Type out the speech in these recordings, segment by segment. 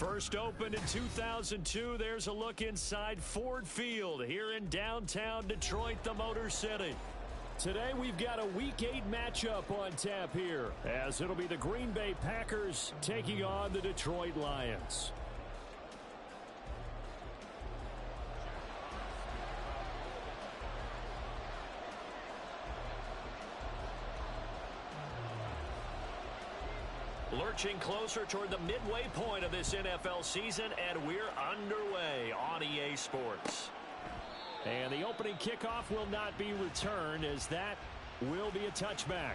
First opened in 2002, there's a look inside Ford Field here in downtown Detroit, the Motor City. Today we've got a Week 8 matchup on tap here, as it'll be the Green Bay Packers taking on the Detroit Lions. Lurching closer toward the midway point of this NFL season, and we're underway on EA Sports. And the opening kickoff will not be returned, as that will be a touchback.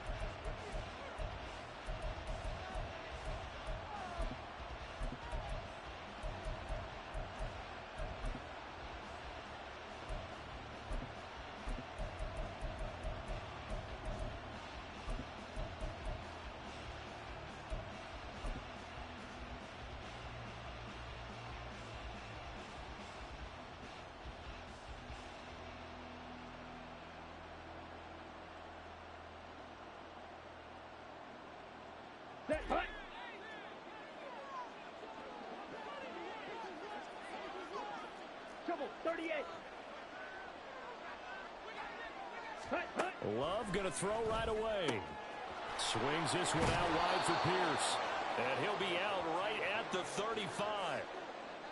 Trouble, 38. Love going to throw right away. Swings this one out wide for Pierce. And he'll be out right at the 35.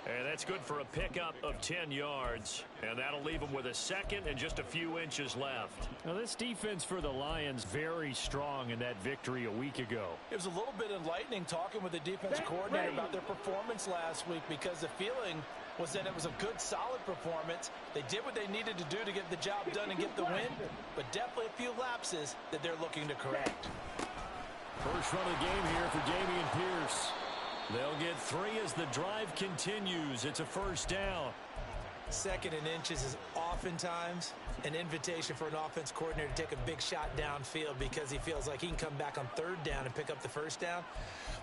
And that's good for a pickup of 10 yards. And that'll leave him with a second and just a few inches left. Now, this defense for the Lions very strong in that victory a week ago. It was a little bit enlightening talking with the defense coordinator about their performance last week, because the feeling was that it was a good, solid performance. They did what they needed to do to get the job done and get the win, but definitely a few lapses that they're looking to correct. First run of the game here for Dameon Pierce. They'll get 3 as the drive continues. It's a first down. Second and inches is oftentimes an invitation for an offense coordinator to take a big shot downfield because he feels like he can come back on third down and pick up the first down.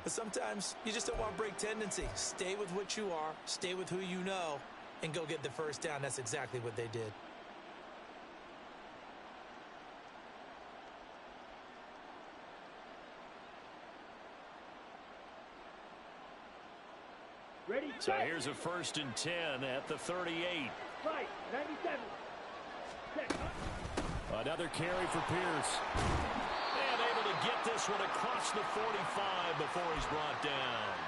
But sometimes you just don't want to break tendency. Stay with what you are, stay with who you know, and go get the first down. That's exactly what they did. Ready, so here's a 1st and 10 at the 38. Right, 97. Another carry for Pierce. And able to get this one across the 45 before he's brought down.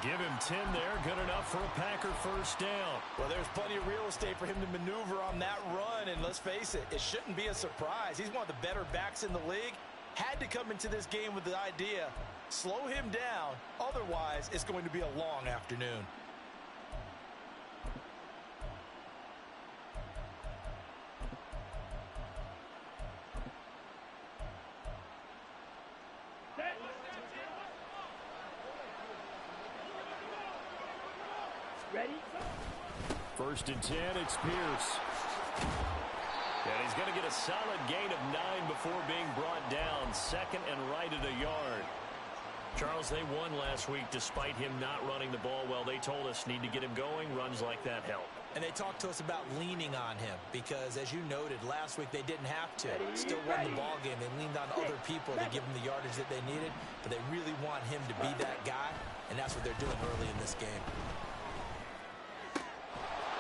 Give him 10 there, good enough for a Packer first down. Well, there's plenty of real estate for him to maneuver on that run, and let's face it, it shouldn't be a surprise. He's one of the better backs in the league. Had to come into this game with the idea, slow him down, otherwise it's going to be a long afternoon. Ready? 1st and 10, it's Pierce. And he's going to get a solid gain of 9 before being brought down. Second and right at a yard. Charles, they won last week despite him not running the ball well. They told us need to get him going. Runs like that help. And they talked to us about leaning on him because, as you noted, last week they didn't have to. Still won the ball game. They leaned on other people to give them the yardage that they needed, but they really want him to be that guy, and that's what they're doing early in this game.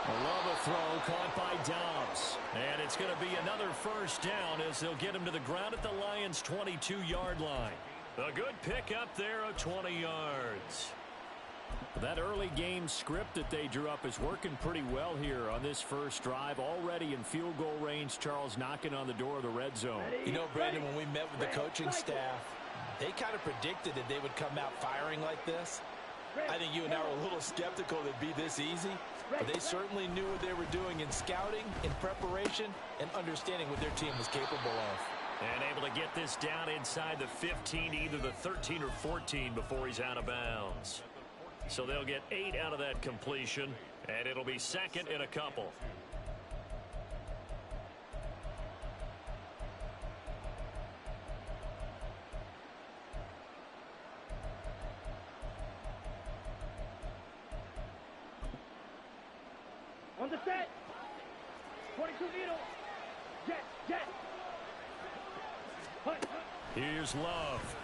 Love a throw caught by Dobbs. And it's going to be another first down as they'll get him to the ground at the Lions' 22-yard line. A good pickup there of 20 yards. That early game script that they drew up is working pretty well here on this first drive. Already in field goal range, Charles knocking on the door of the red zone. You know, Brandon, when we met with the coaching staff, they kind of predicted that they would come out firing like this. I think you and I were a little skeptical that it'd be this easy, but they certainly knew what they were doing in scouting, in preparation, and understanding what their team was capable of. And able to get this down inside the 15, either the 13 or 14 before he's out of bounds. So they'll get 8 out of that completion, and it'll be second and a couple. On the set. 22 needle. Jet, jet. Here's Love.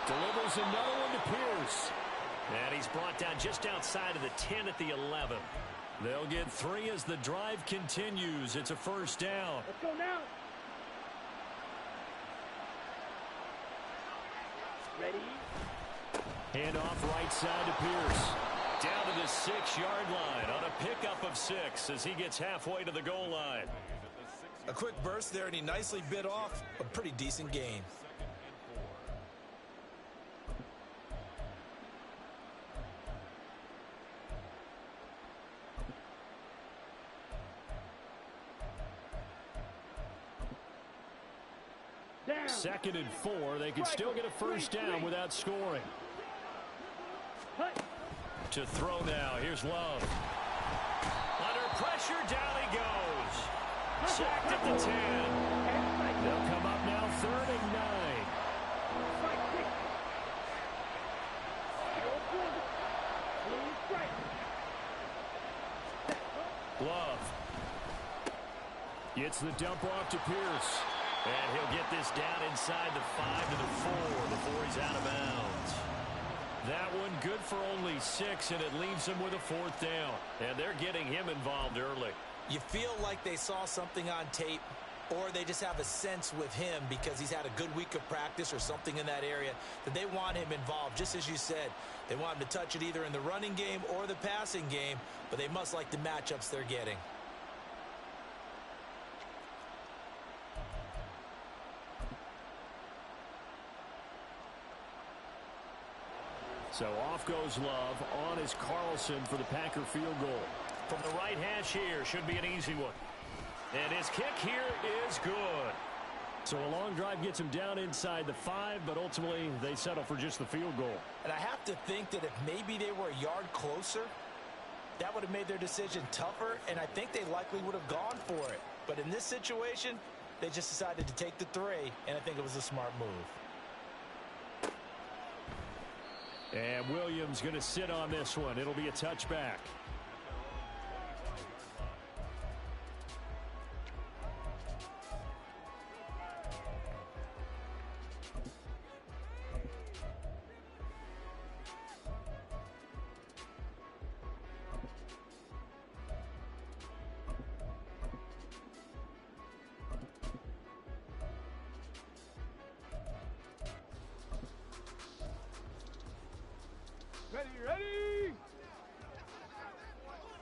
Delivers another one to Pierce. And he's brought down just outside of the 10 at the 11. They'll get 3 as the drive continues. It's a first down. Let's go now. Ready? Handoff right side to Pierce. Down to the 6-yard line on a pickup of 6 as he gets halfway to the goal line. A quick burst there, and he nicely bit off a pretty decent gain. Down. 2nd and 4. They could still get a first down without scoring. Cut. To throw now. Here's Love. Under pressure, down he goes. Sacked at the 10. They'll come up now 3rd and 9. Love. Gets the dump off to Pierce. And he'll get this down inside the 5 to the 4 before he's out of bounds. That one good for only 6, and it leaves him with a 4th down. And they're getting him involved early. You feel like they saw something on tape, or they just have a sense with him because he's had a good week of practice or something in that area that they want him involved. Just as you said, they want him to touch it either in the running game or the passing game, but they must like the matchups they're getting. So off goes Love. On is Carlson for the Packer field goal. From the right hash here, should be an easy one. And his kick here is good. So a long drive gets him down inside the 5, but ultimately they settle for just the field goal. And I have to think that if maybe they were a yard closer, that would have made their decision tougher, and I think they likely would have gone for it. But in this situation, they just decided to take the 3, and I think it was a smart move. And Williams going to sit on this one. It'll be a touchback. Ready, ready!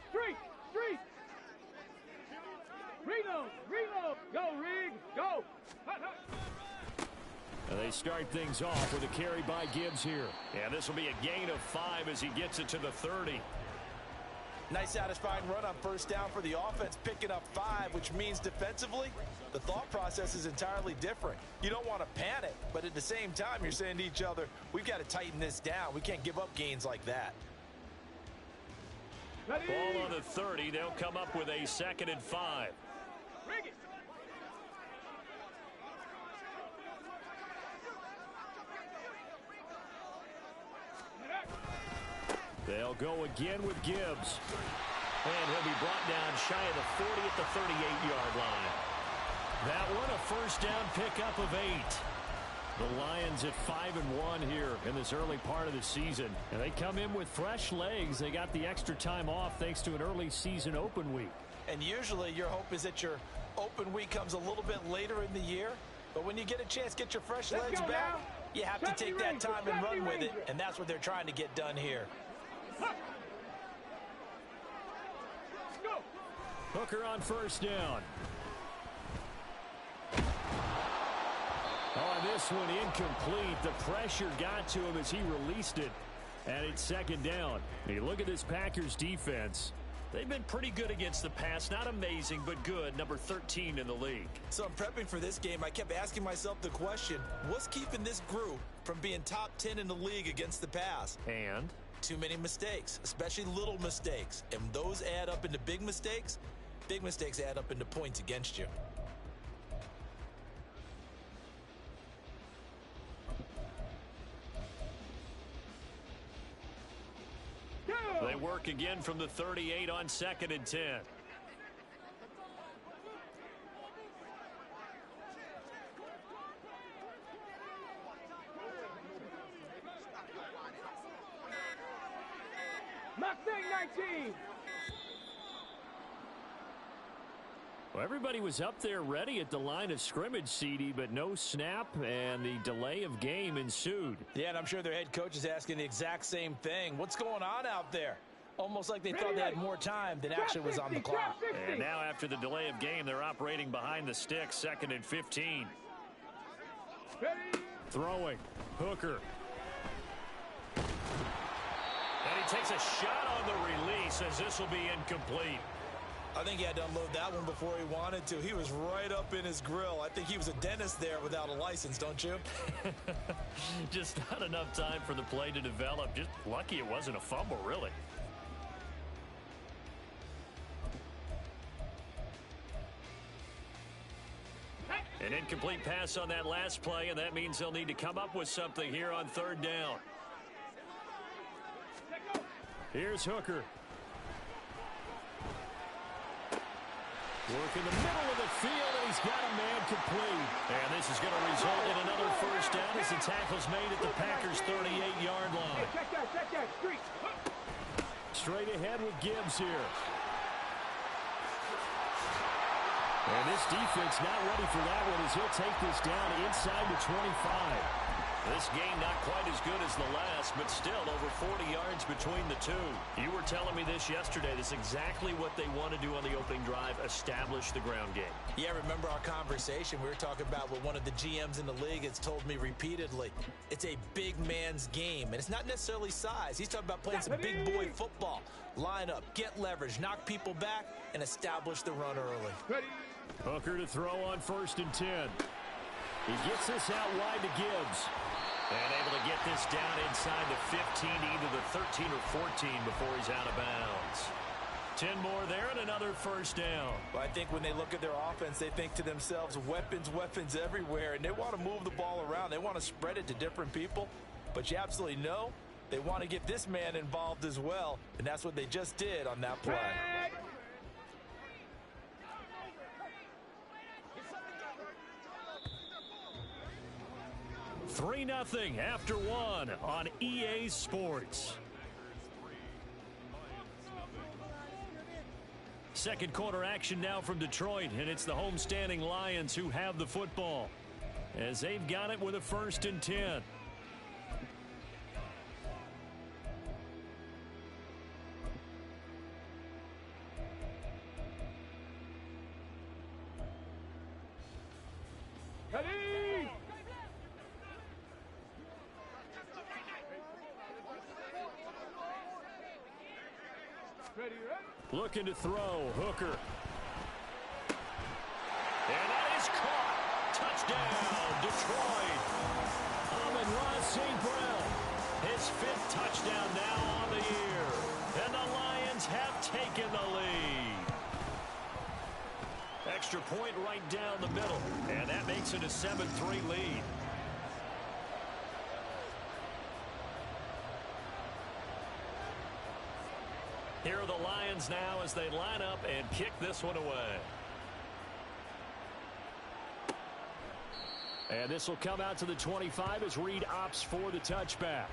Street, street! Reload, reload! Go, Rig, go! Hut, hut. And they start things off with a carry by Gibbs here. And this will be a gain of 5 as he gets it to the 30. Nice satisfying run on first down for the offense, picking up 5, which means defensively, the thought process is entirely different. You don't want to panic, but at the same time, you're saying to each other, we've got to tighten this down. We can't give up gains like that. Ready? Ball on the 30. They'll come up with a 2nd and 5. Rig it! They'll go again with Gibbs. And he'll be brought down shy of the 40 at the 38-yard line. That one a first down pickup of 8. The Lions at 5-1 here in this early part of the season. And they come in with fresh legs. They got the extra time off thanks to an early season open week. And usually your hope is that your open week comes a little bit later in the year. But when you get a chance to get your fresh legs back, you have to take that time and run with it. And that's what they're trying to get done here. Go! Hooker on first down. Oh, this one incomplete. The pressure got to him as he released it. And it's 2nd down. Hey, look at this Packers defense. They've been pretty good against the pass. Not amazing, but good. Number 13 in the league. So I'm prepping for this game. I kept asking myself the question, what's keeping this group from being top 10 in the league against the pass? And? Too many mistakes, especially little mistakes. And those add up into big mistakes. Big mistakes add up into points against you. They work again from the 38 on 2nd and 10. Mustang 19. Well, everybody was up there ready at the line of scrimmage, CD, but no snap, and the delay of game ensued. Yeah, and I'm sure their head coach is asking the exact same thing. What's going on out there? Almost like they thought they had more time than actually was on the clock. And now after the delay of game, they're operating behind the sticks, 2nd and 15. Throwing. Hooker. And he takes a shot on the release as this will be incomplete. I think he had to unload that one before he wanted to. He was right up in his grill. I think he was a dentist there without a license, don't you? Just not enough time for the play to develop. Just lucky it wasn't a fumble, really. An incomplete pass on that last play, and that means they'll need to come up with something here on 3rd down. Here's Hooker. Work in the middle of the field, and he's got a man complete. And this is going to result in another 1st down as the tackle's made at the Packers' 38-yard line. Check that, street. Straight ahead with Gibbs here. And this defense not ready for that one as he'll take this down inside the 25. This game not quite as good as the last, but still over 40 yards between the two. You were telling me this yesterday. This is exactly what they want to do on the opening drive, establish the ground game. Yeah, remember our conversation? We were talking about what one of the GMs in the league has told me repeatedly. It's a big man's game, and it's not necessarily size. He's talking about playing some big boy football. Line up, get leverage, knock people back, and establish the run early. Hooker to throw on 1st and 10. He gets this out wide to Gibbs. And able to get this down inside the 15 to either the 13 or 14 before he's out of bounds. 10 more there and another 1st down. Well, I think when they look at their offense, they think to themselves, weapons everywhere, and they want to move the ball around. They want to spread it to different people, but you absolutely know they want to get this man involved as well, and that's what they just did on that play. 3-0 after 1 on EA Sports. Second quarter action now from Detroit, and it's the homestanding Lions who have the football as they've got it with a 1st and 10. Looking to throw. Hooker. And that is caught. Touchdown, Detroit. Amon-Ra St. Brown. His 5th touchdown now on the year. And the Lions have taken the lead. Extra point right down the middle. And that makes it a 7-3 lead. Here are the Lions now as they line up and kick this one away. And this will come out to the 25 as Reed opts for the touchback.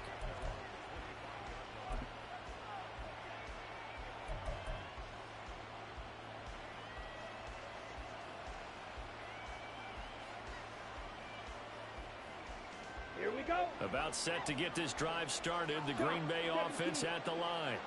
Here we go. About set to get this drive started. The Green Bay offense at the line.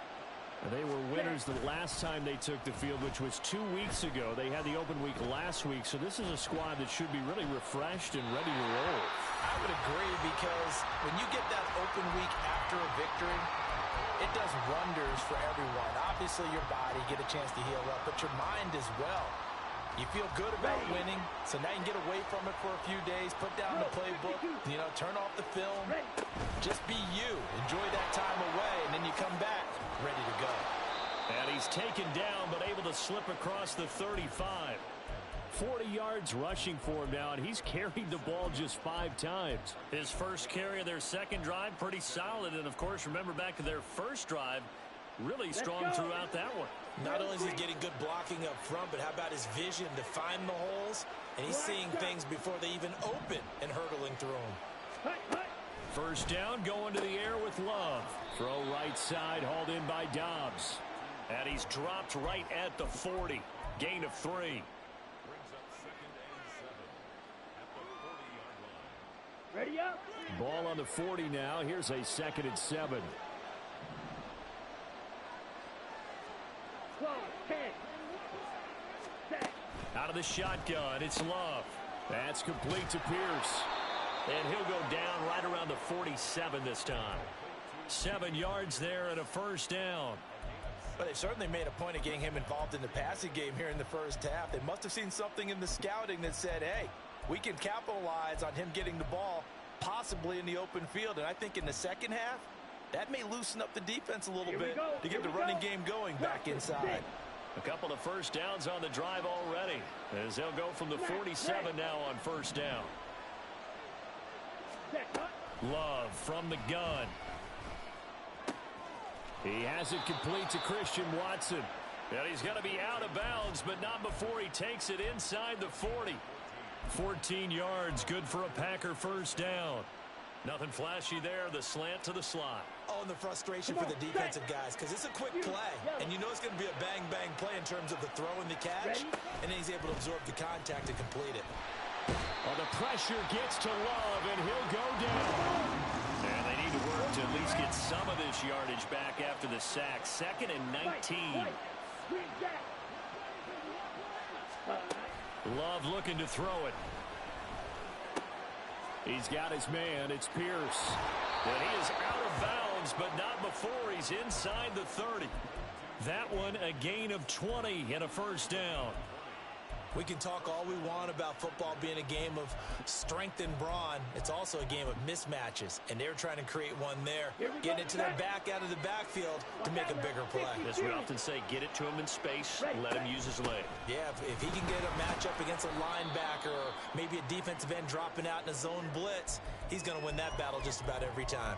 They were winners the last time they took the field, which was 2 weeks ago. They had the open week last week, so this is a squad that should be really refreshed and ready to roll. I would agree, because when you get that open week after a victory, it does wonders for everyone. Obviously, your body, get a chance to heal up, but your mind as well. You feel good about winning, so now you can get away from it for a few days, put down the playbook, turn off the film, just be you. Enjoy that time away, and then you come back ready to go. And he's taken down, but able to slip across the 35. 40 yards rushing for him now, and he's carried the ball just 5 times. His first carry of their second drive, pretty solid. And, of course, remember back to their first drive, really strong throughout that one. Not only is he getting good blocking up front, but how about his vision to find the holes? And he's seeing things before they even open and hurdling through them. First down going to the air with Love. Throw right side, hauled in by Dobbs. And he's dropped right at the 40. Gain of 3. Brings up 2nd and 7 at the 40-yard line. Ready up. Ball on the 40 now. Here's a 2nd and 7. 12, 10. Set. Out of the shotgun, it's Love. That's complete to Pierce. And he'll go down right around the 47 this time. 7 yards there and a first down. But they certainly made a point of getting him involved in the passing game here in the first half. They must have seen something in the scouting that said, hey, we can capitalize on him getting the ball possibly in the open field. And I think in the second half, that may loosen up the defense a little bit to get the running game going back inside. A couple of first downs on the drive already, as they'll go from the 47 now on first down. Love from the gun. He has it complete to Christian Watson. And he's going to be out of bounds, but not before he takes it inside the 40. 14 yards, good for a Packer first down. Nothing flashy there, the slant to the slot. Oh, and the frustration for the defensive guys, because it's a quick play, and you know it's going to be a bang-bang play in terms of the throw and the catch, and then he's able to absorb the contact and complete it. Well, the pressure gets to Love, and he'll go down. And they need to work to at least get some of this yardage back after the sack. 2nd and 19. Love looking to throw it. He's got his man. It's Pierce. And he is out of bounds, but not before he's inside the 30. That one a gain of 20 and a first down. We can talk all we want about football being a game of strength and brawn. It's also a game of mismatches, and they're trying to create one there, getting it to their back out of the backfield to make a bigger play. As we often say, get it to him in space, let him use his leg. Yeah, if he can get a matchup against a linebacker or maybe a defensive end dropping out in a zone blitz, he's going to win that battle just about every time.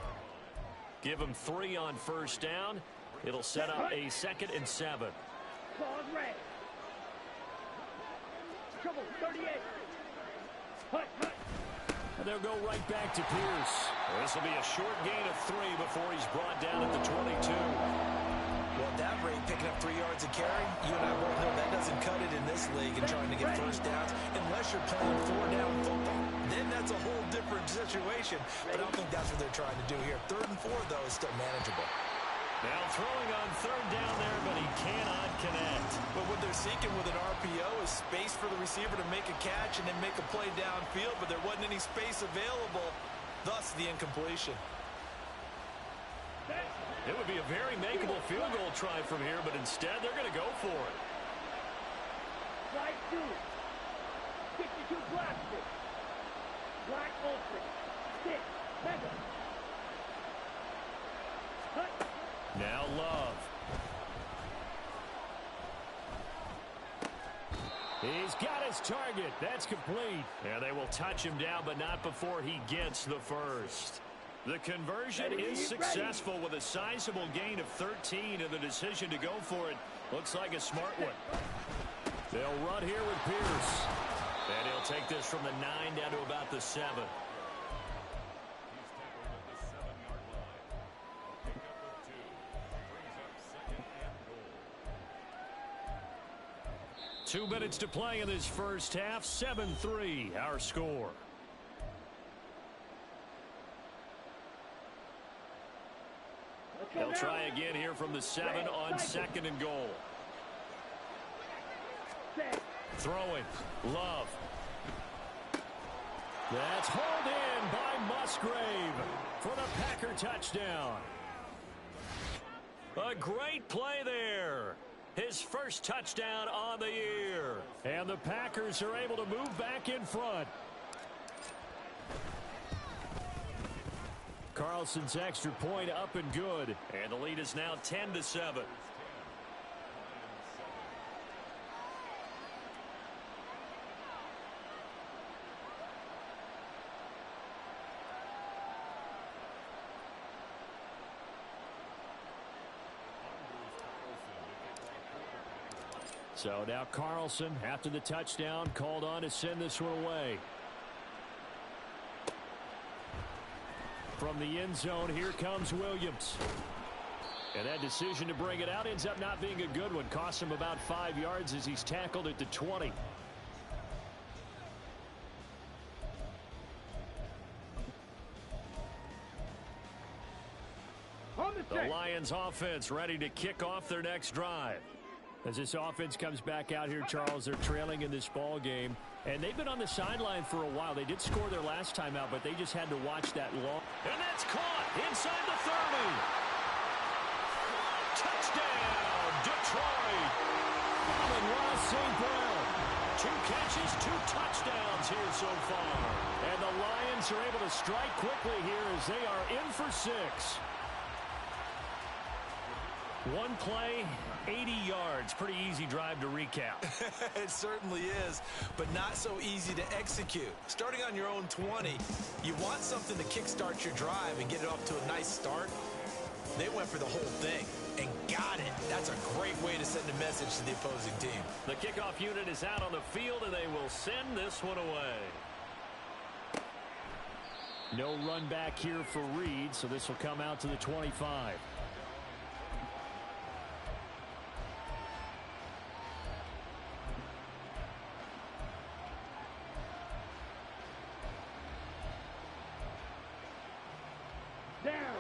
Give him 3 on first down. It'll set up a 2nd and 7. Trouble, 38. Hut. And they'll go right back to Pierce. This will be a short gain of 3 before he's brought down at the 22. Well, at that rate, picking up 3 yards a carry, you and I both know that doesn't cut it in this league and trying to get first downs unless you're playing 4-down football. Then that's a whole different situation, but I don't think that's what they're trying to do here. 3rd and 4, though, is still manageable. Now throwing on 3rd down there, but he cannot connect. But what they're seeking with an RPO is space for the receiver to make a catch and then make a play downfield, but there wasn't any space available, thus the incompletion. It would be a very makeable field goal try from here, but instead they're going to go for it. Slide 2. 52 plastic. Black ultra. 6. Mega. Hut. Now Love. He's got his target. That's complete. And they will touch him down, but not before he gets the first. The conversion is successful with a sizable gain of 13, and the decision to go for it looks like a smart one. They'll run here with Pierce. And he'll take this from the 9 down to about the 7. He's tackled at the 7-yard line. Pickup of 2. 2 minutes to play in this first half. 7-3, our score. They'll try again here from the 7 on 2nd and goal. Throwing. Love. That's hauled in by Musgrave for the Packer touchdown. A great play there. His first touchdown on the year. And the Packers are able to move back in front. Carlson's extra point up and good. And the lead is now 10-7. So now Carlson, after the touchdown, called on to send this one away. From the end zone, here comes Williams. And that decision to bring it out ends up not being a good one. Costs him about 5 yards as he's tackled at the 20. The Lions offense ready to kick off their next drive. As this offense comes back out here, Charles, they're trailing in this ball game. And they've been on the sideline for a while. They did score their last time out, but they just had to watch that long. And that's caught inside the 30. Touchdown, Detroit. Amon-Ra St. Brown. 2 catches, 2 touchdowns here so far. And the Lions are able to strike quickly here as they are in for 6. One play, 80 yards. Pretty easy drive to recap. It certainly is, but not so easy to execute. Starting on your own 20, you want something to kickstart your drive and get it off to a nice start. They went for the whole thing and got it. That's a great way to send a message to the opposing team. The kickoff unit is out on the field, and they will send this one away. No run back here for Reed, so this will come out to the 25.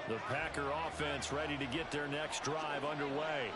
The Packer offense ready to get their next drive underway.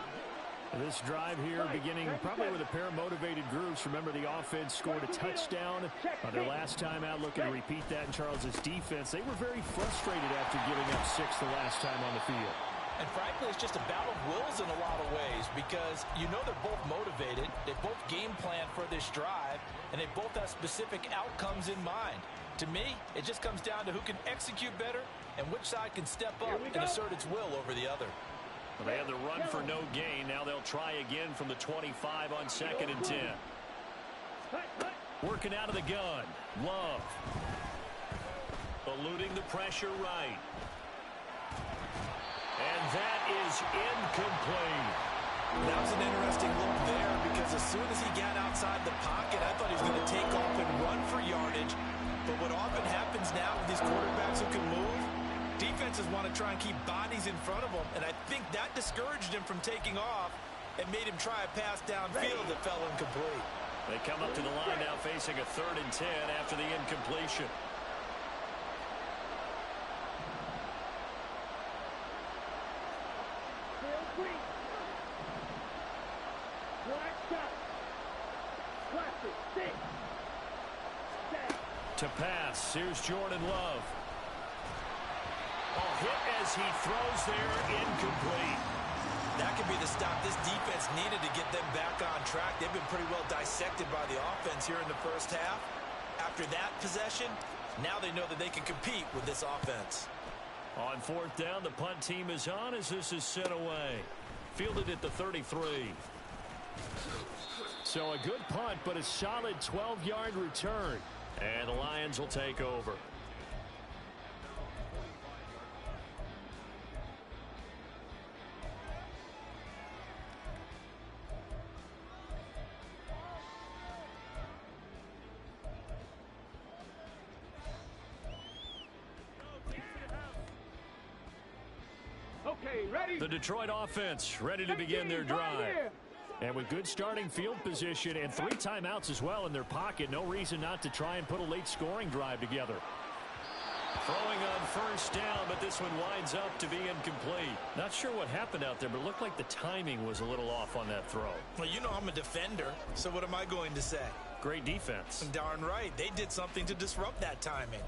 This drive here beginning probably with a pair of motivated groups. Remember, the offense scored a touchdown on their last time out. Looking to repeat that in Charles's defense. They were very frustrated after giving up 6 the last time on the field. And frankly, it's just a battle of wills in a lot of ways because you know they're both motivated. They both game plan for this drive, and they both have specific outcomes in mind. To me, it just comes down to who can execute better and which side can step up and assert its will over the other. Well, they had the run for no gain. Now they'll try again from the 25 on 2nd and 10. Working out of the gun. Love. Eluding the pressure right. And that is incomplete. That was an interesting look there because as soon as he got outside the pocket, I thought he was going to take off and run for yardage. But what often happens now with these quarterbacks who can move, defenses want to try and keep bodies in front of them, and I think that discouraged him from taking off and made him try a pass downfield that fell incomplete. They come up to the line now facing a 3rd and 10 after the incompletion. To pass, here's Jordan Love. Hit as he throws there, incomplete. That could be the stop this defense needed to get them back on track. They've been pretty well dissected by the offense here in the first half. After that possession, now they know that they can compete with this offense. On 4th down, the punt team is on as this is sent away. Fielded at the 33. So a good punt, but a solid 12-yard return. And the Lions will take over. Okay, ready? The Detroit offense ready to begin their drive. And with good starting field position and 3 timeouts as well in their pocket, no reason not to try and put a late scoring drive together. Throwing on 1st down, but this one winds up to be incomplete. Not sure what happened out there, but it looked like the timing was a little off on that throw. Well, you know I'm a defender, so what am I going to say? Great defense. Darn right. They did something to disrupt that timing.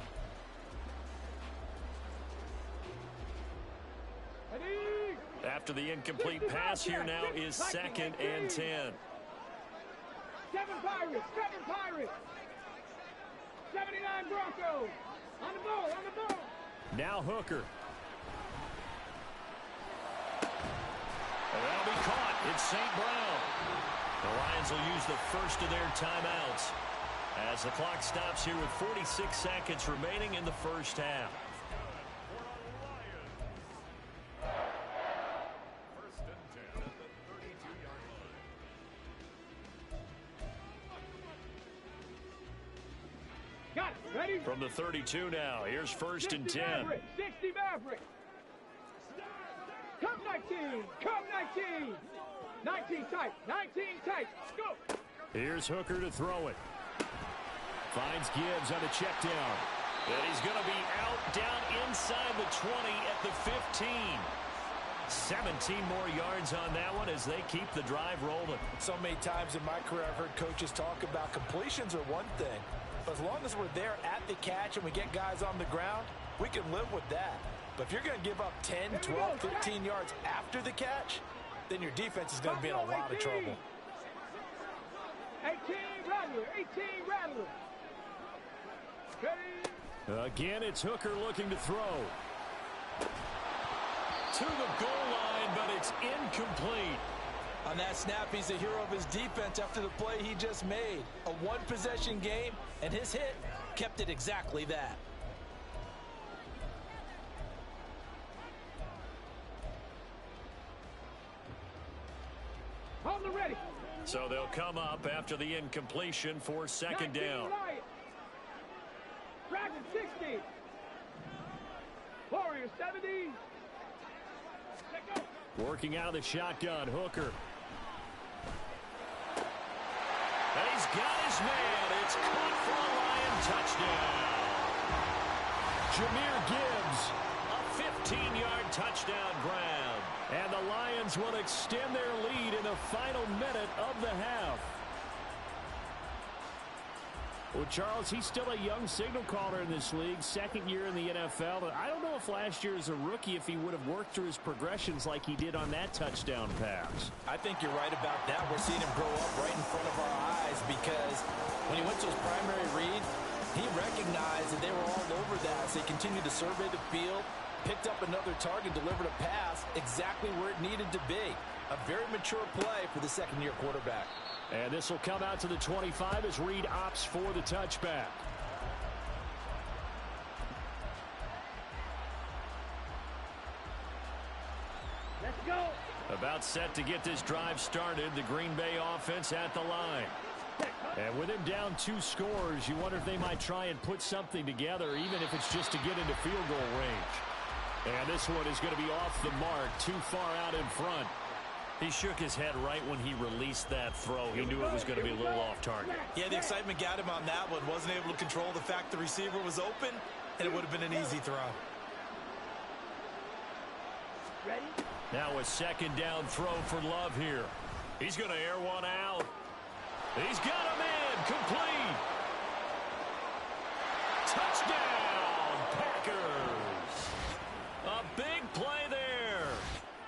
After the incomplete pass, here now is 2nd and 10. 7 Pirates, 7 Pirates. 79 Broncos. On the ball, on the ball. Now Hooker. And that'll be caught. It's St. Brown. The Lions will use the first of their timeouts as the clock stops here with 46 seconds remaining in the first half. Got it. Ready? From the 32 now, here's first and 10. Maverick. 60 Maverick. Come 19. Come 19. 19 tight. 19 tight. Go. Here's Hooker to throw it. Finds Gibbs on a check down. And he's going to be out down inside the 20 at the 15. 17 more yards on that one as they keep the drive rolling. So many times in my career I've heard coaches talk about completions are one thing. But as long as we're there at the catch and we get guys on the ground, we can live with that. But if you're going to give up 10, 12, 15 yards after the catch, then your defense is going to be in a lot of trouble. 18 Rattler. 18 Rattler. Ready? Again, it's Hooker looking to throw. To the goal line, but it's incomplete. On that snap, he's the hero of his defense after the play he just made. A one-possession game, and his hit kept it exactly that. Hold the ready. So they'll come up after the incompletion for second down. Dragon 60. Warrior 70. Let go. Working out of the shotgun, Hooker. And he's got his man. It's caught for a Lion touchdown. Jahmyr Gibbs, a 15-yard touchdown grab. And the Lions will extend their lead in the final minute of the half. Well, Charles, he's still a young signal caller in this league, second year in the NFL. But I don't know if last year as a rookie, if he would have worked through his progressions like he did on that touchdown pass. I think you're right about that. We're seeing him grow up right in front of our eyes because when he went to his primary read, he recognized that they were all over that. So he continued to survey the field, picked up another target, delivered a pass exactly where it needed to be. A very mature play for the second-year quarterback. And this will come out to the 25 as Reed opts for the touchback. Let's go. About set to get this drive started, the Green Bay offense at the line. And with him down 2 scores, you wonder if they might try and put something together, even if it's just to get into field goal range. And this one is going to be off the mark, too far out in front. He shook his head right when he released that throw. He knew it was going to be a little off target. Yeah, the excitement got him on that one. Wasn't able to control the fact the receiver was open, and it would have been an easy throw. Ready? Now a second down throw for Love here. He's going to air one out. He's got a man complete. Touchdown, Packers. A big play there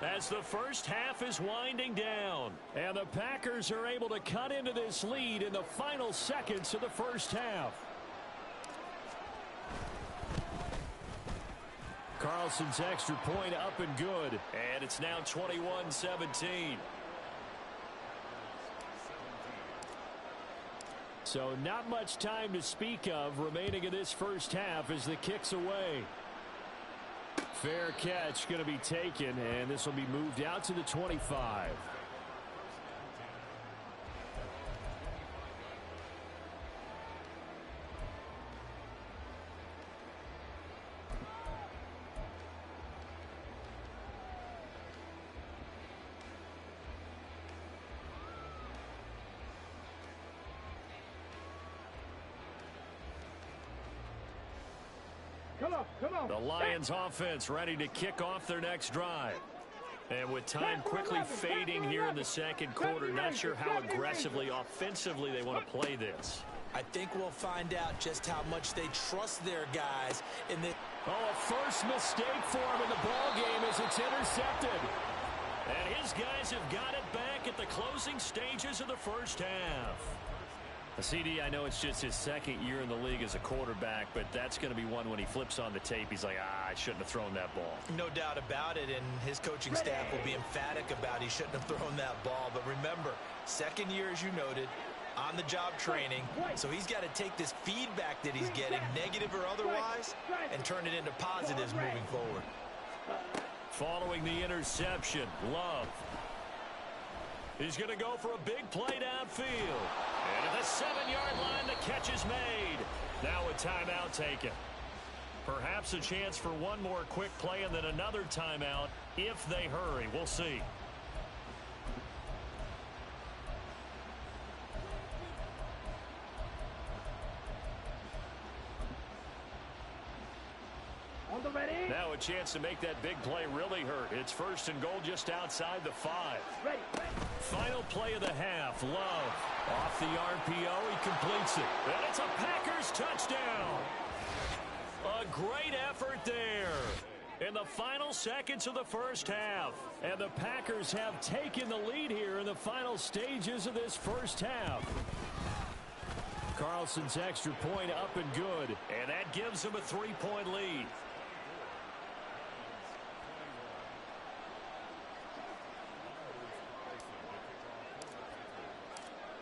as the first half is winding down. And the Packers are able to cut into this lead in the final seconds of the first half. Carlson's extra point up and good. And it's now 21-17. So not much time to speak of remaining in this first half as the kick's away. Fair catch going to be taken, and this will be moved out to the 25. Come on. The Lions offense ready to kick off their next drive. And with time quickly fading here in the second quarter, not sure how aggressively, offensively they want to play this. I think we'll find out just how much they trust their guys in the... Oh, a first mistake for him in the ball game as it's intercepted. And his guys have got it back at the closing stages of the first half. CD, I know it's just his second year in the league as a quarterback, but that's going to be one when he flips on the tape. He's like, I shouldn't have thrown that ball. No doubt about it, and his coaching staff will be emphatic about he shouldn't have thrown that ball. But remember, second year, as you noted, on-the-job training, so he's got to take this feedback that he's getting, negative or otherwise, and turn it into positives moving forward. Following the interception, Love. He's going to go for a big play downfield. And at the 7-yard line, the catch is made. Now a timeout taken. Perhaps a chance for one more quick play and then another timeout if they hurry. We'll see. On the ready. Now a chance to make that big play really hurt. It's 1st and goal just outside the 5. Ready. Final play of the half. Love. Off the RPO, he completes it. And it's a Packers touchdown. A great effort there in the final seconds of the first half. And the Packers have taken the lead here in the final stages of this first half. Carlson's extra point up and good. And that gives them a 3-point lead.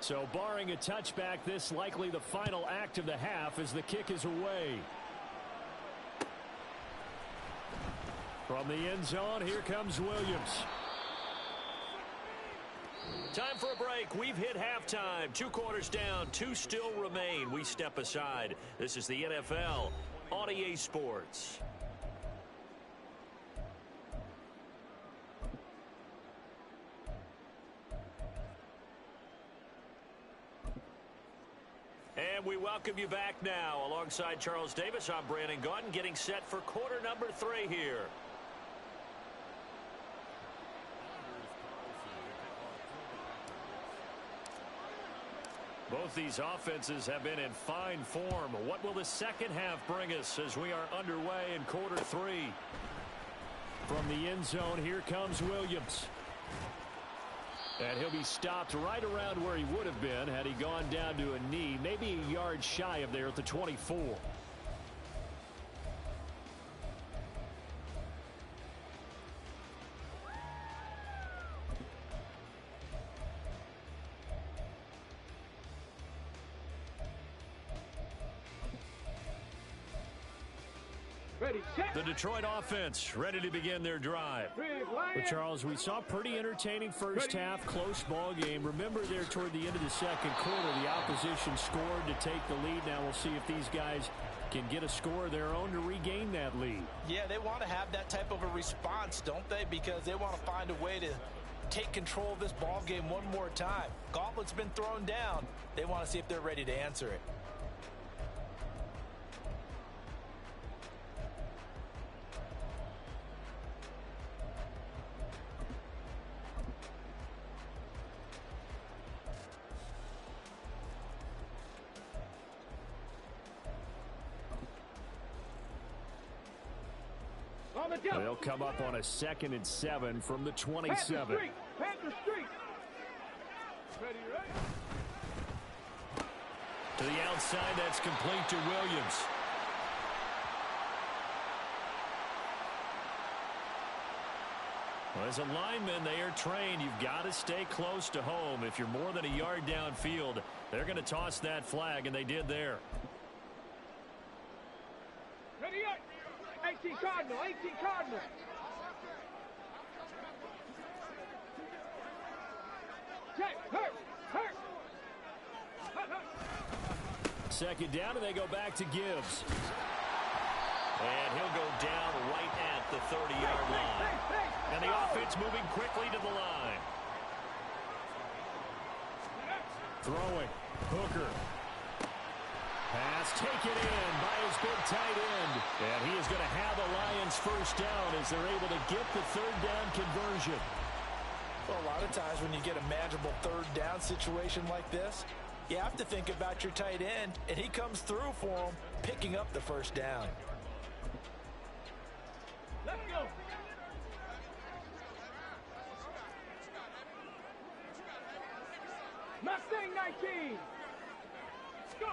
So barring a touchback, this likely the final act of the half as the kick is away. From the end zone, here comes Williams. Time for a break. We've hit halftime. 2 quarters down, 2 still remain. We step aside. This is the NFL on EA Sports. And we welcome you back now. Alongside Charles Davis, I'm Brandon Gaudin, getting set for quarter number 3 here. Both these offenses have been in fine form. What will the second half bring us as we are underway in quarter 3? From the end zone, here comes Williams. And he'll be stopped right around where he would have been had he gone down to a knee, maybe a yard shy of there at the 24. Ready, set. The Detroit offense ready to begin their drive. But Charles, we saw pretty entertaining first half, close ball game. Remember there toward the end of the second quarter, the opposition scored to take the lead. Now we'll see if these guys can get a score of their own to regain that lead. Yeah, they want to have that type of a response, don't they? Because they want to find a way to take control of this ball game one more time. Gauntlet's been thrown down. They want to see if they're ready to answer it. They'll come up on a 2nd and 7 from the 27. Panther Street. Ready, right? To the outside, that's complete to Williams. Well, as a lineman, they are trained. You've got to stay close to home. If you're more than a yard downfield, they're going to toss that flag, and they did there. Ready, right? 18 Cardinal, 18 Cardinal. Check, hurt. 2nd down, and they go back to Gibbs. And he'll go down right at the 30-yard line. And the offense moving quickly to the line. Throwing. Hooker. Pass taken in by his big tight end. And he is going to have the Lions first down as they're able to get the 3rd down conversion. Well, a lot of times when you get a manageable 3rd down situation like this, you have to think about your tight end, and he comes through for him, picking up the 1st down. Let's go. Mustang 19. Let's go.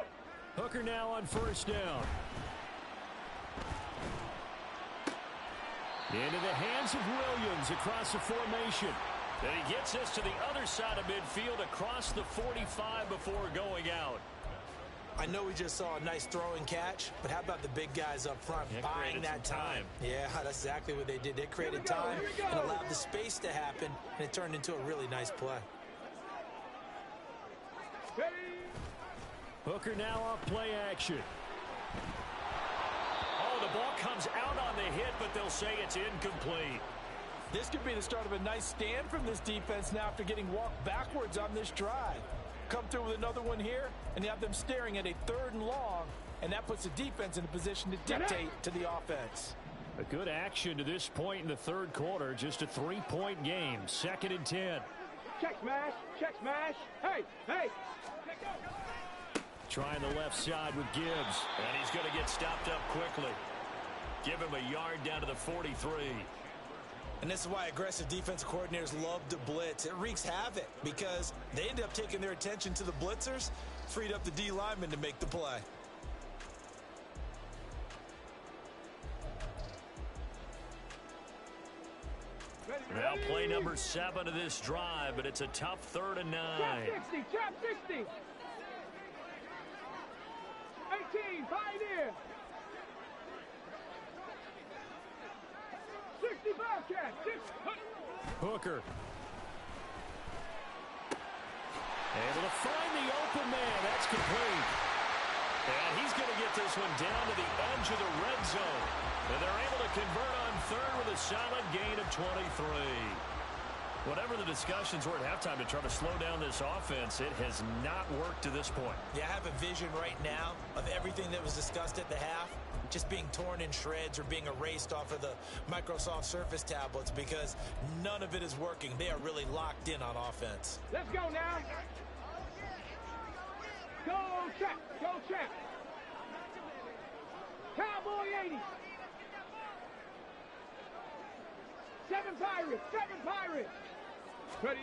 Hooker now on 1st down. Into the hands of Williams across the formation. And he gets us to the other side of midfield across the 45 before going out. I know we just saw a nice throw and catch, but how about the big guys up front buying that time? Yeah, that's exactly what they did. They created time and allowed the space to happen, and it turned into a really nice play. Ready. Hooker now off play action. Oh, the ball comes out on the hit, but they'll say it's incomplete. This could be the start of a nice stand from this defense now after getting walked backwards on this drive. Come through with another one here, and you have them staring at a 3rd and long, and that puts the defense in a position to dictate to the offense. A good action to this point in the 3rd quarter. Just a 3-point game. 2nd and 10. Check smash. Check smash. Hey, hey. Trying the left side with Gibbs. And he's going to get stopped up quickly. Give him a yard down to the 43. And this is why aggressive defensive coordinators love to blitz. It wreaks havoc because they end up taking their attention to the blitzers, freed up the D lineman to make the play. Now play number 7 of this drive, but it's a tough 3rd and 9. Trap 60. Trap 60. 18. Pioneer. 65 cat. Hooker. Able to find the open man. That's complete. And he's going to get this one down to the edge of the red zone. And they're able to convert on 3rd with a solid gain of 23. Whatever the discussions were at halftime to try to slow down this offense, it has not worked to this point. Yeah, I have a vision right now of everything that was discussed at the half just being torn in shreds or being erased off of the Microsoft Surface tablets because none of it is working. They are really locked in on offense. Let's go now. Go check. Go check. Cowboy 80. 7 Pirates. 7 Pirates. Ready.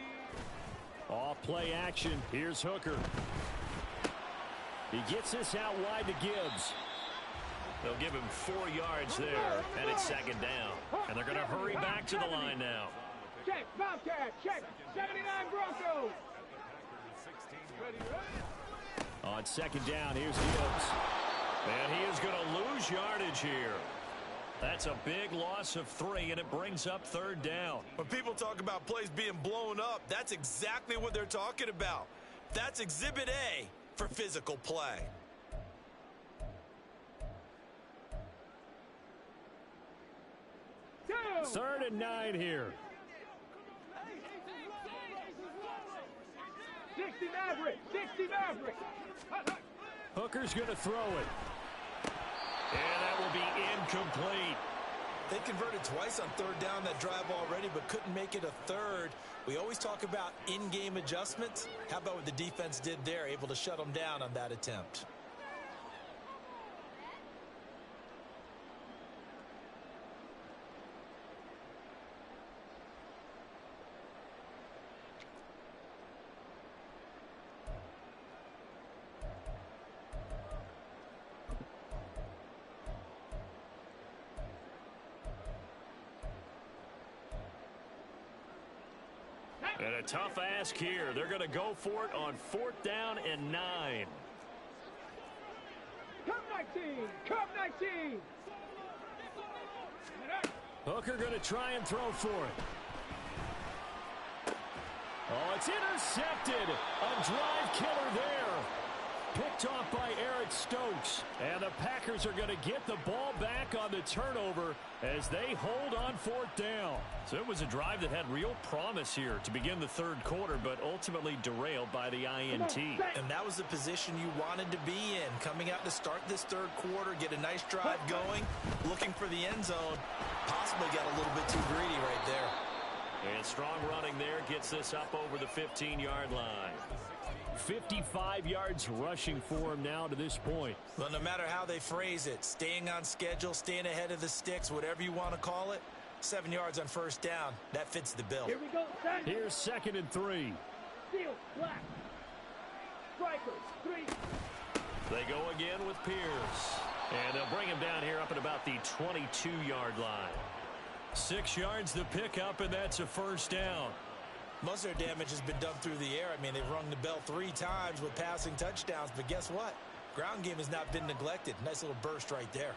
Off play action. Here's Hooker. He gets this out wide to Gibbs. They'll give him 4 yards there, and it's 2nd down. And they're going to hurry back to the line now. Check, Bobcat, check, 79 Broncos. On 2nd down, here's Gibbs. And he is going to lose yardage here. That's a big loss of 3, and it brings up 3rd down. When people talk about plays being blown up, that's exactly what they're talking about. That's Exhibit A for physical play. Two. 3rd and 9 here. 60 Maverick, 60 Maverick. Hooker's going to throw it. And that will be incomplete. They converted twice on 3rd down that drive already, but couldn't make it a 3rd. We always talk about in-game adjustments. How about what the defense did there, able to shut them down on that attempt? And a tough ask here. They're going to go for it on 4th down and 9. Come 19, come 19. Hooker going to try and throw for it. Oh, it's intercepted. A drive killer there. Picked off by Eric Stokes. And the Packers are going to get the ball back on the turnover as they hold on 4th down. So it was a drive that had real promise here to begin the 3rd quarter, but ultimately derailed by the INT. And that was the position you wanted to be in. Coming out to start this 3rd quarter, get a nice drive going, looking for the end zone. Possibly got a little bit too greedy right there. And strong running there gets this up over the 15-yard line. 55 yards rushing for him now to this point. Well, no matter how they phrase it, staying on schedule, staying ahead of the sticks, whatever you want to call it, 7 yards on 1st down, that fits the bill. Here we go, son. Here's 2nd and 3. Steel, black. Strikers, 3. They go again with Pierce. And they'll bring him down here up at about the 22-yard line. 6 yards the pickup, and that's a 1st down. Most of their damage has been done through the air. I mean, they've rung the bell 3 times with passing touchdowns, but guess what? Ground game has not been neglected. Nice little burst right there.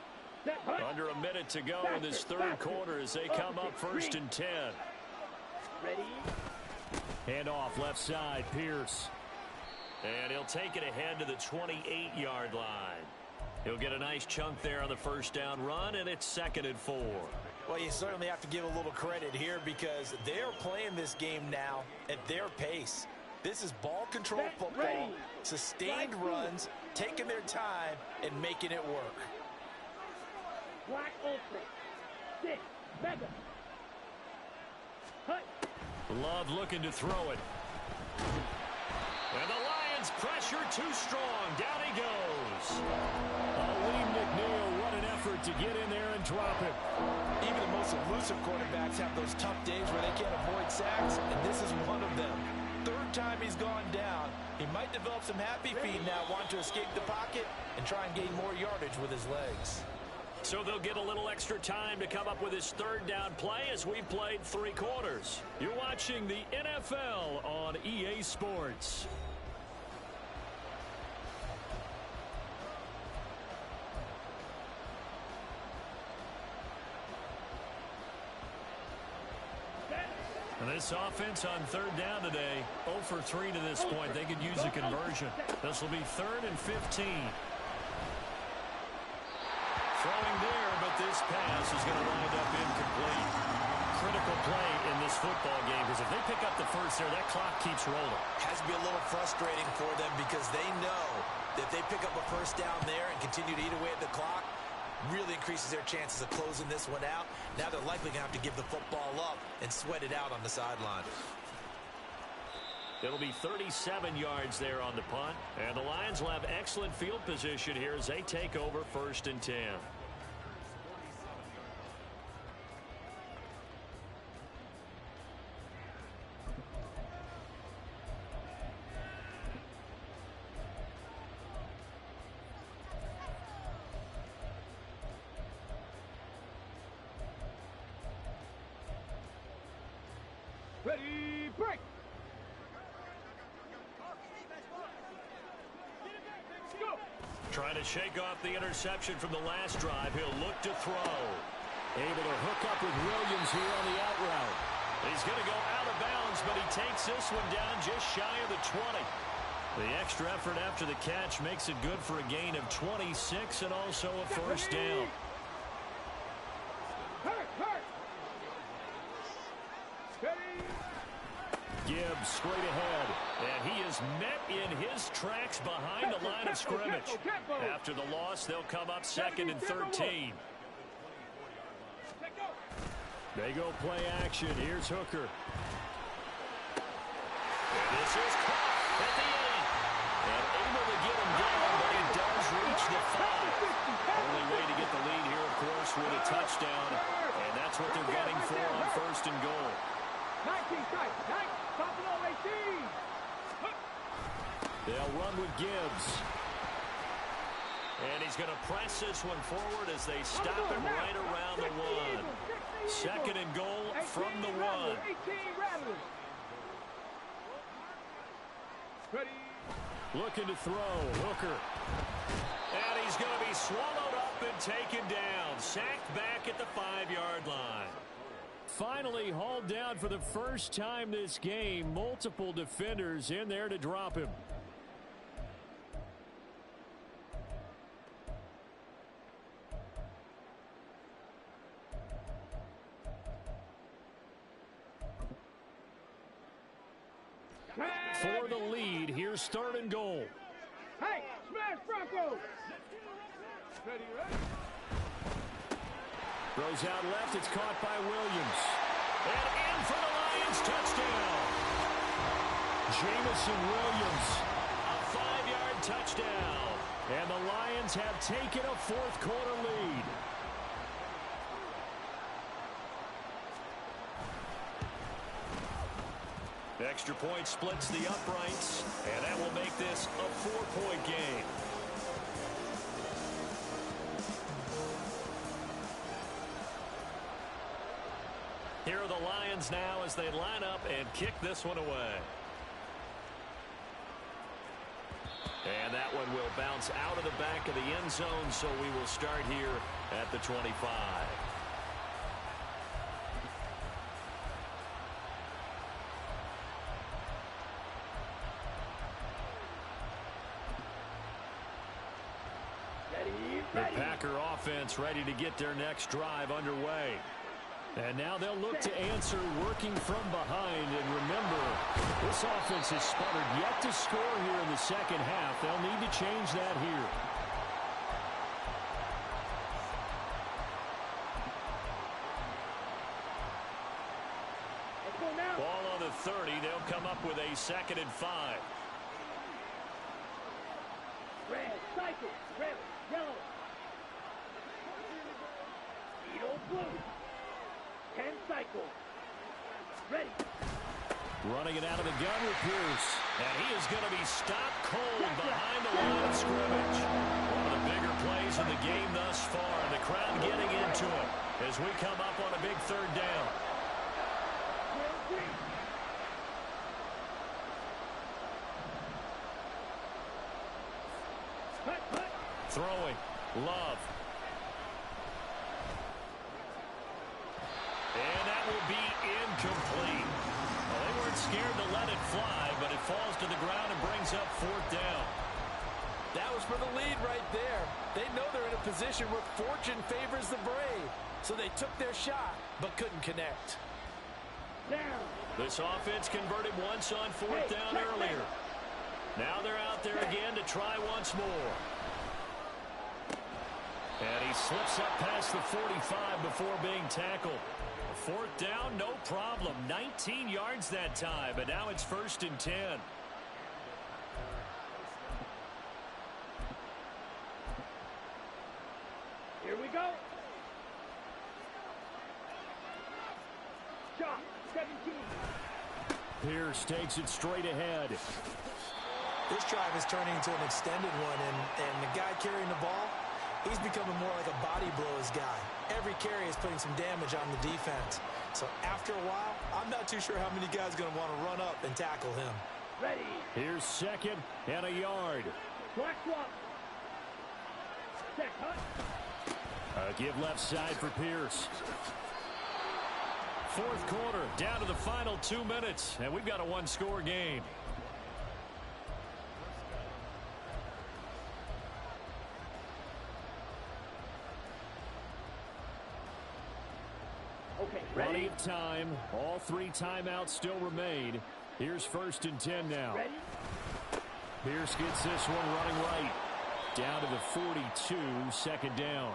Under a minute to go in this 3rd quarter as they come up 1st and 10. Ready? Hand off left side, Pierce. And he'll take it ahead to the 28-yard line. He'll get a nice chunk there on the first down run, and it's 2nd and 4. Well, you certainly have to give a little credit here because they're playing this game now at their pace. This is ball control football, sustained runs, taking their time, and making it work. Wide open. 6. Mega. Hut. Love looking to throw it. And the Lions pressure too strong. Down he goes. Lee McNeil, what an effort to get in there and drop it. Even the most elusive quarterbacks have those tough days where they can't avoid sacks, and this is one of them. 3rd time he's gone down. He might develop some happy feet now, want to escape the pocket and try and gain more yardage with his legs. So they'll get a little extra time to come up with his 3rd down play as we've played 3 quarters. You're watching the NFL on EA Sports. And this offense on 3rd down today, 0 for 3 to this point. They could use a conversion. This will be 3rd and 15. Throwing there, but this pass is going to wind up incomplete. Critical play in this football game because if they pick up the first there, that clock keeps rolling. Has to be a little frustrating for them because they know that if they pick up a first down there and continue to eat away at the clock, really increases their chances of closing this one out. Now they're likely going to have to give the football up and sweat it out on the sideline. It'll be 37 yards there on the punt. And the Lions will have excellent field position here as they take over 1st and 10. Ready, break. Go. Trying to shake off the interception from the last drive. He'll look to throw. Able to hook up with Williams here on the out route. He's going to go out of bounds, but he takes this one down just shy of the 20. The extra effort after the catch makes it good for a gain of 26 and also a 1st down. Gibbs straight ahead, and he is met in his tracks behind the line of scrimmage. After the loss, they'll come up 2nd and 13. They go play action. Here's Hooker. And this is caught at the 8. And able to get him down, but it does reach the 5. Only way to get the lead here, of course, with a touchdown. And that's what they're gunning for on 1st and goal. 19 strikes. 9. Buffalo 18. They'll run with Gibbs. And he's going to press this one forward as they stop him right around the 1. 2nd and goal from the 1. 18 Rattlers. Ready. Looking to throw. Hooker. And he's going to be swallowed up and taken down. Sacked back at the 5-yard line. Finally hauled down for the first time this game. Multiple defenders in there to drop him. For the lead, here's 3rd and goal. Hey, smash Broncos. Ready, ready. Throws out left. It's caught by Williams. And in for the Lions. Touchdown. Jamison Williams. A 5-yard touchdown. And the Lions have taken a 4th quarter lead. Extra point splits the uprights. And that will make this a 4-point game. Here are the Lions now as they line up and kick this one away. And that one will bounce out of the back of the end zone, so we will start here at the 25. offense ready to get their next drive underway. And now they'll look to answer working from behind. And remember, this offense has sputtered yet to score here in the second half. They'll need to change that here. Ball on the 30. They'll come up with a 2nd and 5. Red, cycle, red, yellow. Speedo blue. 10 cycle. Ready. Running it out of the gun with Pierce. And he is going to be stopped cold behind the line of scrimmage. One of the bigger plays in the game thus far. And the crowd getting into it as we come up on a big 3rd down. Throwing. Love. And that will be incomplete. Well, they weren't scared to let it fly, but it falls to the ground and brings up 4th down. That was for the lead right there. They know they're in a position where fortune favors the brave. So they took their shot, but couldn't connect. Down. This offense converted once on 4th down earlier. Now they're out there again to try once more. And he slips up past the 45 before being tackled. 4th down, no problem. 19 yards that time, but now it's 1st and 10. Here we go. Shot, 17. Pierce takes it straight ahead. This drive is turning into an extended one, and the guy carrying the ball, he's becoming more like a body blows guy. Every carry is putting some damage on the defense. So after a while, I'm not too sure how many guys are going to want to run up and tackle him. Ready. Here's 2nd and a yard. Black swap. Set, hut. Give left side for Pierce. 4th quarter, down to the final 2 minutes, and we've got a 1-score game. Okay, Plenty ready. of time. All 3 timeouts still remain. Here's 1st and 10 now. Ready. Pierce gets this one running right. Down to the 42, 2nd down.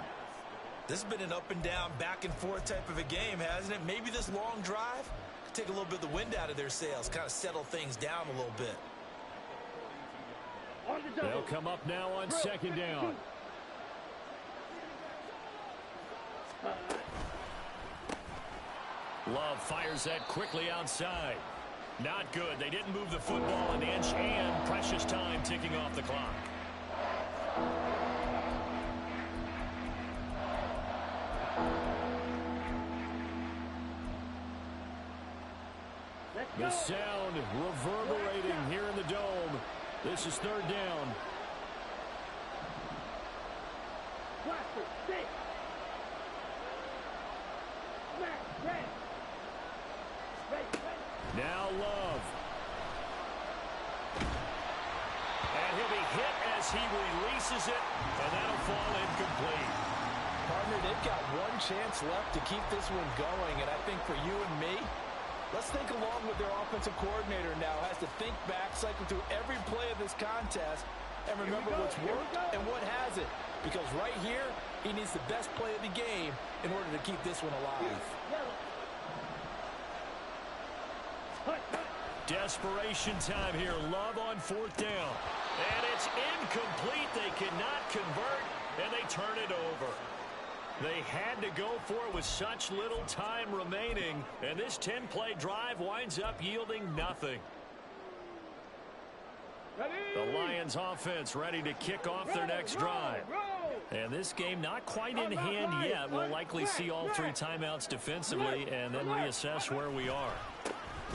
This has been an up and down, back and forth type of a game, hasn't it? Maybe this long drive could take a little bit of the wind out of their sails, kind of settle things down a little bit. On the double. They'll come up now on 2nd down. Love fires that quickly outside. Not good. They didn't move the football an inch, and precious time ticking off the clock. The sound reverberating here in the dome. This is 3rd down. Blaster, six. Smash, red. Now Love. And he'll be hit as he releases it, and that'll fall incomplete. Partner, they've got one chance left to keep this one going, and I think for you and me, let's think along with their offensive coordinator now. Has to think back, cycle through every play of this contest, and remember what's worked and what hasn't. Because right here, he needs the best play of the game in order to keep this one alive. Desperation time here. Love on 4th down. And it's incomplete. They cannot convert, and they turn it over. They had to go for it with such little time remaining, and this 10-play drive winds up yielding nothing. The Lions offense ready to kick off their next drive. And this game not quite in hand yet. We'll likely see all 3 timeouts defensively and then reassess where we are.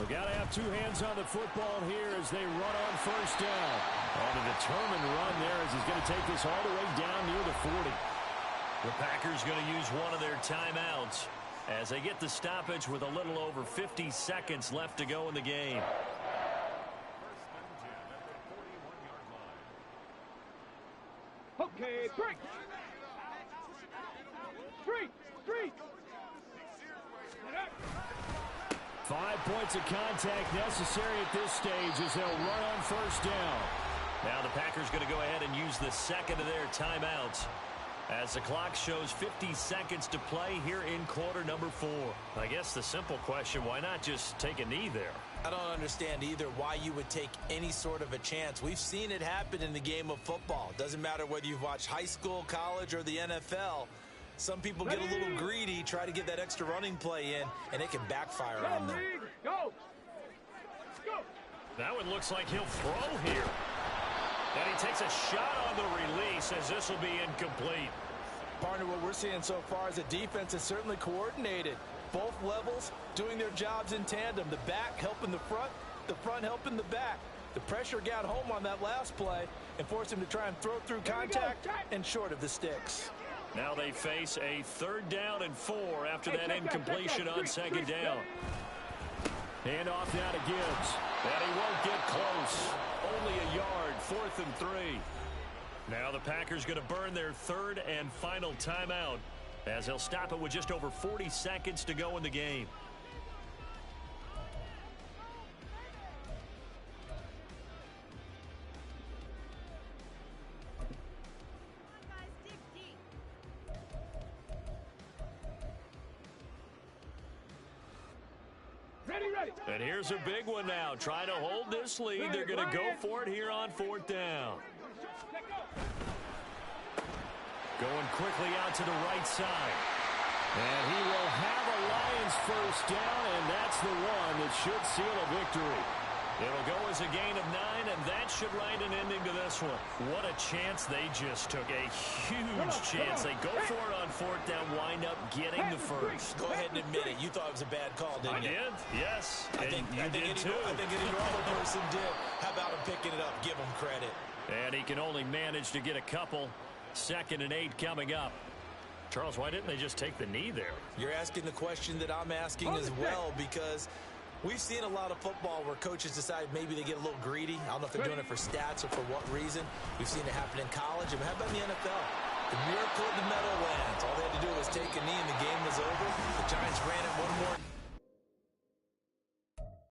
We got to have 2 hands on the football here as they run on 1st down. On a determined run there as he's going to take this all the way down near the 40. The Packers going to use one of their timeouts as they get the stoppage with a little over 50 seconds left to go in the game. Okay, break. points of contact necessary at this stage as they'll run on first down. Now the Packers going to go ahead and use the second of their timeouts as the clock shows 50 seconds to play here in quarter number 4. I guess the simple question, why not just take a knee there? I don't understand either why you would take any sort of a chance. We've seen it happen in the game of football. Doesn't matter whether you've watched high school, college, or the NFL. Some people get a little greedy, try to get that extra running play in, and it can backfire on them. Go! Go! That one looks like he'll throw here. And he takes a shot on the release as this will be incomplete. Partner, what we're seeing so far is the defense is certainly coordinated. Both levels doing their jobs in tandem. The back helping the front helping the back. The pressure got home on that last play and forced him to try and throw through contact and short of the sticks. Now they face a 3rd down and 4 after that incompletion on 2nd down. Hand off now to Gibbs. And he won't get close. Only a yard, 4th and 3. Now the Packers going to burn their 3rd and final timeout as they'll stop it with just over 40 seconds to go in the game. Ready. And here's a big one now. Trying to hold this lead. They're going to go for it here on 4th down. Going quickly out to the right side. And he will have a Lions first down, and that's the one that should seal a victory. It'll go as a gain of 9, and that should write an ending to this one. What a chance they just took. A huge chance. They go for it on 4th down, wind up getting the first. Go ahead and admit it. You thought it was a bad call, didn't you? I did, yes. I think any normal person did. How about him picking it up? Give him credit. And he can only manage to get a couple. 2nd and 8 coming up. Charles, why didn't they just take the knee there? You're asking the question that I'm asking as well, because we've seen a lot of football where coaches decide maybe they get a little greedy. I don't know if they're doing it for stats or for what reason. We've seen it happen in college. And how about in the NFL? The miracle of the Meadowlands. All they had to do was take a knee and the game was over. The Giants ran it one more